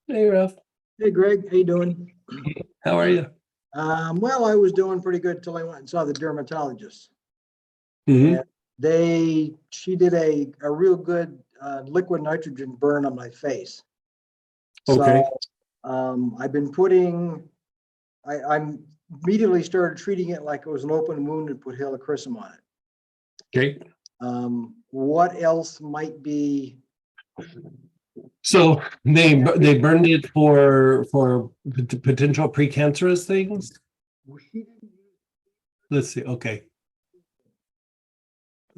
Hey, Ralph. Hey Greg, how you doing? How are you? Well, I was doing pretty good till I went and saw the dermatologist. And Hmm. she did a real good liquid nitrogen burn on my face. So Okay. I've been I'm immediately started treating it like it was an open wound and put helichrysum on it. Okay. What else might be? So they burned it for potential precancerous things. Let's see. Okay.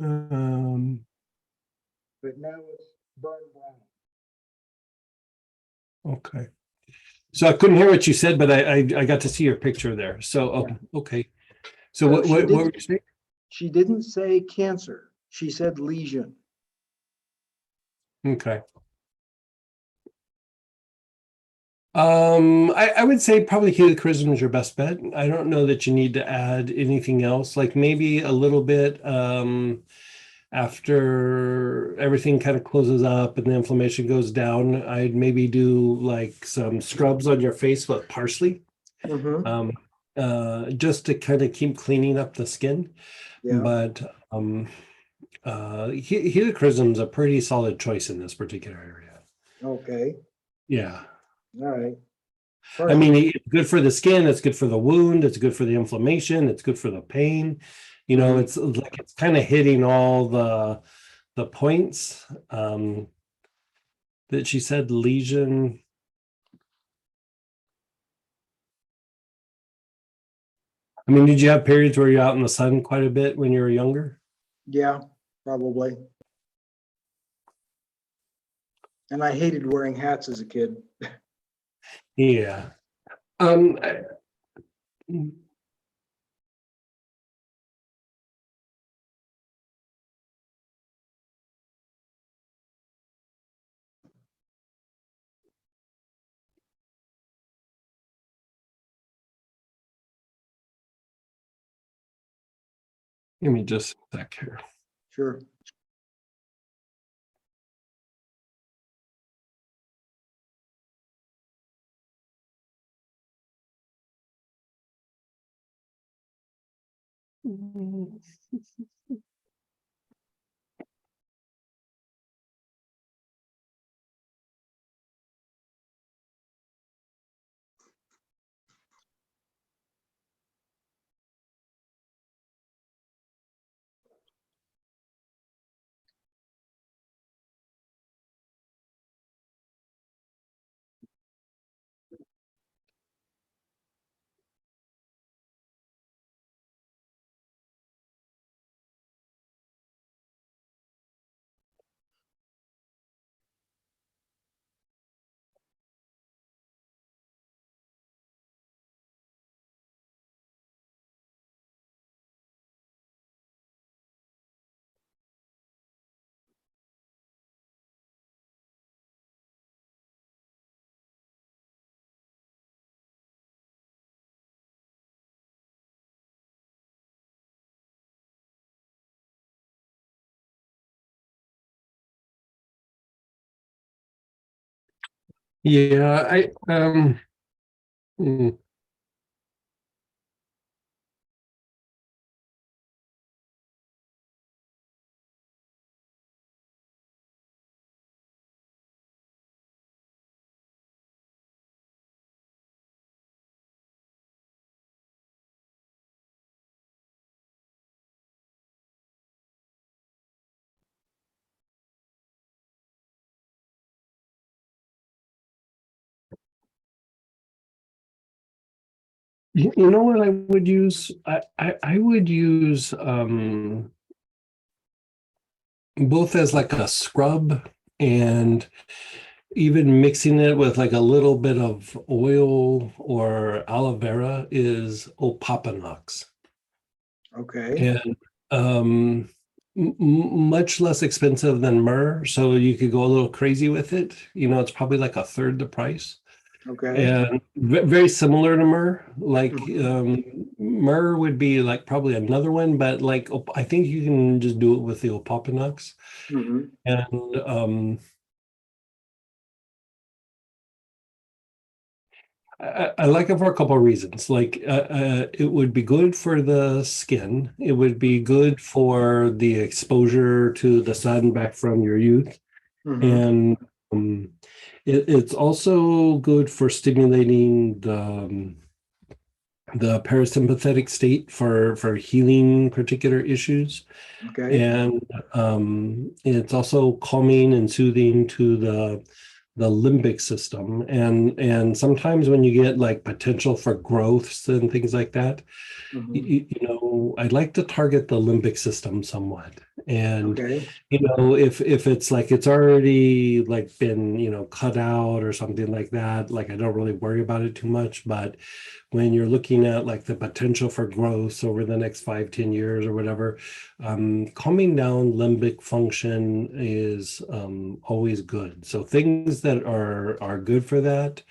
Um, But now it's burned brown. okay. So I couldn't hear what you said, but I got to see your picture there. So Yeah. okay. So So what were you saying? she didn't say cancer. She said lesion. Okay. I would say probably helichrysum is your best bet. I don't know that you need to add anything else, like maybe a little bit after everything kind of closes up and the inflammation goes down. I'd maybe do like some scrubs on your face with parsley, Mm-hmm. um, just to kind of keep cleaning up the skin. Yeah. But helichrysum is a pretty solid choice in this particular area. Okay. Yeah. All right. I Perfect. mean, it's good for the skin, it's good for the wound, it's good for the inflammation, it's good for the pain. Mhm. It's like it's kind of hitting all the points. That she said lesion. I mean, did you have periods where you're out in the sun quite a bit when you were younger? Yeah, probably. And I hated wearing hats as a kid. Yeah. Um, Give me just a sec here. Sure. Yeah, mm, you know what I would use? I would use both as like a scrub and even mixing it with like a little bit of oil or aloe vera is Opapanox. Okay. And um, much less expensive than myrrh, so you could go a little crazy with it. It's probably like a third the price, Okay. and very similar to myrrh. Like Mhm. myrrh would be like probably another one, but like I think you can just do it with the Opapanox, Mhm. and I like it for a couple of reasons. Like, it would be good for the skin. It would be good for the exposure to the sun back from your youth. Mhm. And it's also good for stimulating the parasympathetic state for healing particular issues. Okay. And it's also calming and soothing to the limbic system. And sometimes when you get like potential for growths and things like that, Mhm. I'd like to target the limbic system somewhat. And Okay. if it's like it's already like been, cut out or something like that, like I don't really worry about it too much. But when you're looking at like the potential for growth over the next 5, 10 years or whatever, calming down limbic function is always good. So things that are good for that,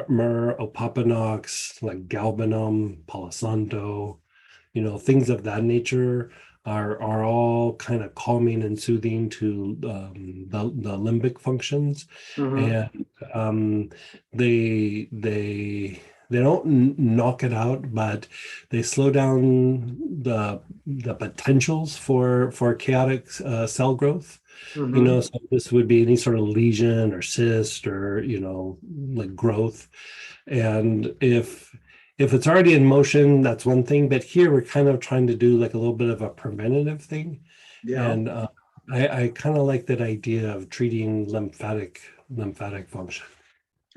myrrh, opopanox, like galbanum, palo santo, things of that nature are all kind of calming and soothing to the limbic functions. Mhm. And they don't knock it out, but they slow down the potentials for chaotic cell growth. Mhm. So this would be any sort of lesion or cyst or like growth. And if it's already in motion, that's one thing. But here we're kind of trying to do like a little bit of a preventative thing. Yeah. And I kind of like that idea of treating lymphatic function.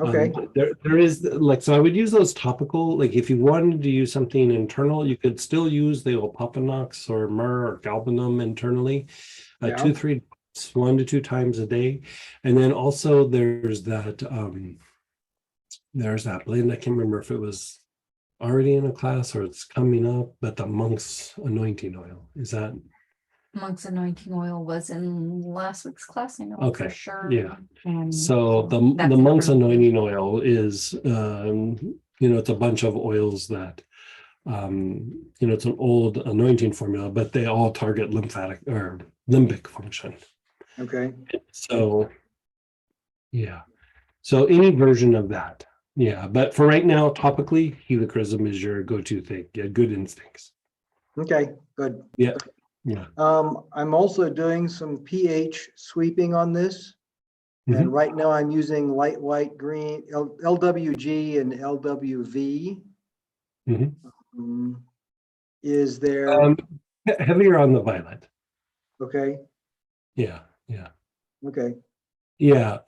Okay. There is like, so I would use those topical, like if you wanted to use something internal, you could still use the opopanox or myrrh or galbanum internally, Yeah. 2, 3, 1 to 2 times a day. And then also there's that blend. I can't remember if it was already in a class or it's coming up, but the monk's anointing oil. Is that Monk's anointing oil was in last week's class, I know for okay? sure. Yeah. And So the that's monk's different. anointing oil is it's a bunch of oils that it's an old anointing formula, but they all target lymphatic or limbic function. Okay. So yeah. So any version of that. Yeah. But for right now, topically, helichrysum is your go-to thing. Yeah, good instincts. Okay. Good. Yeah. Yeah. I'm also doing some pH sweeping on this. Mhm. And right now I'm using light white green, LWG and LWV. Mhm. Is there, Um, Heavier on the violet. okay, Yeah. Yeah. okay, Yeah.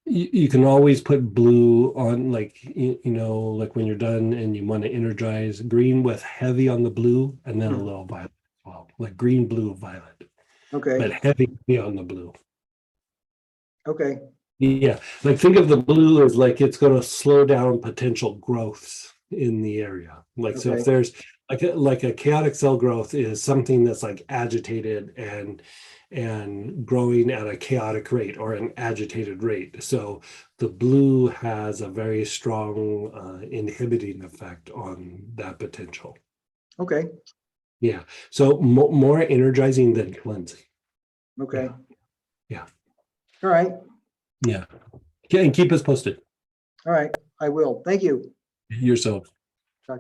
You can always put blue on, like, like when you're done and you want to energize green with heavy on the blue and then a Mhm. little violet as well, like green, blue, violet, okay, but heavy on the blue. okay, Yeah. Like think of the blue as like it's going to slow down potential growths in the area. Like, so okay, if there's like a chaotic cell growth is something that's like agitated and growing at a chaotic rate or an agitated rate. So the blue has a very strong inhibiting effect on that potential. okay, Yeah. So more energizing than cleansing. okay. Yeah. All right, Yeah. Yeah. And keep us posted all right, I will. Thank you. yourself.